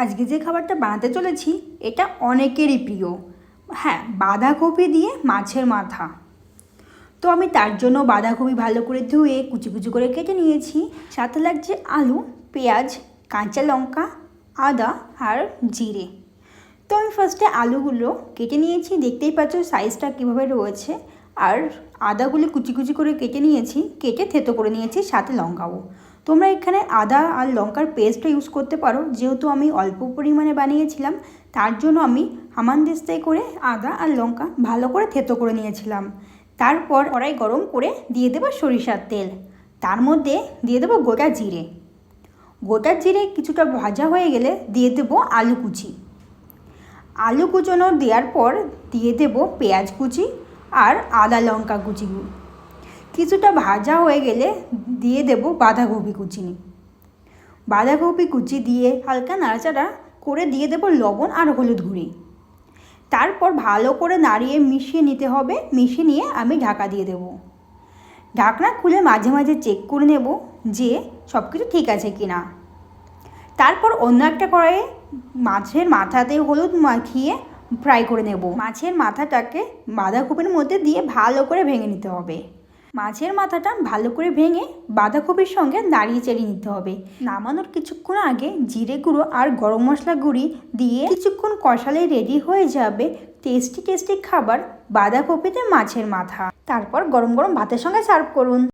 আজকে যে খাবারটা বানাতে চলেছি এটা অনেকেরই প্রিয়। হ্যাঁ, বাঁধাকপি দিয়ে মাছের মাথা। তো আমি তার জন্য বাঁধাকপি ভালো করে ধুয়ে কুচি কুচি করে কেটে নিয়েছি। সাথে লাগছে আলু, পেঁয়াজ, কাঁচা লঙ্কা, আদা আর জিরে। তো আমি ফার্স্টে আলুগুলো কেটে নিয়েছি, দেখতেই পাচ্ছ সাইজটা কীভাবে রয়েছে। আর আদাগুলো কুচি কুচি করে কেটে নিয়েছি, কেটে থেতো করে নিয়েছি, সাথে লঙ্কাও। তোমরা এখানে আদা আর লঙ্কার পেস্টটা ইউজ করতে পারো, যেহেতু আমি অল্প পরিমাণে বানিয়েছিলাম তার জন্য আমি হামানদিস্তায় করে আদা আর লঙ্কা ভালো করে থেতো করে নিয়েছিলাম। তারপর কড়াই গরম করে দিয়ে দেবো সরিষার তেল, তার মধ্যে দিয়ে দেবো গোটা জিরে। গোটা জিরে কিছুটা ভাজা হয়ে গেলে দিয়ে দেবো আলু কুচি। আলু কুচোনো দেওয়ার পর দিয়ে দেবো পেঁয়াজ কুচি আর আদা লঙ্কা কুচি। কিছুটা ভাজা হয়ে গেলে দিয়ে দেবো বাঁধাকপি কুচি। বাঁধাকপি কুচি দিয়ে হালকা নাড়াচাড়া করে দিয়ে দেবো লবণ আর হলুদ গুঁড়ি। তারপর ভালো করে নাড়িয়ে মিশিয়ে নিতে হবে। মিশিয়ে নিয়ে আমি ঢাকা দিয়ে দেবো। ঢাকনা খুলে মাঝে মাঝে চেক করে নেব যে সব কিছু ঠিক আছে কি না। তারপর অন্য একটা কড়াইয়ে মাছের মাথাতে হলুদ মাখিয়ে ফ্রাই করে নেব। মাছের মাথাটাকে বাঁধাকপির মধ্যে দিয়ে ভালো করে ভেঙে নিতে হবে। মাছের মাথাটা ভালো করে ভেঙে বাঁধাকপির সঙ্গে নাড়িয়ে চাড়িয়ে নিতে হবে। নামানোর কিছুক্ষণ আগে জিরে গুঁড়ো আর গরম মশলা গুঁড়ি দিয়ে কিছুক্ষণ কষালে রেডি হয়ে যাবে টেস্টি টেস্টি খাবার বাঁধাকপিতে মাছের মাথা। তারপর গরম গরম ভাতের সঙ্গে সার্ভ করুন।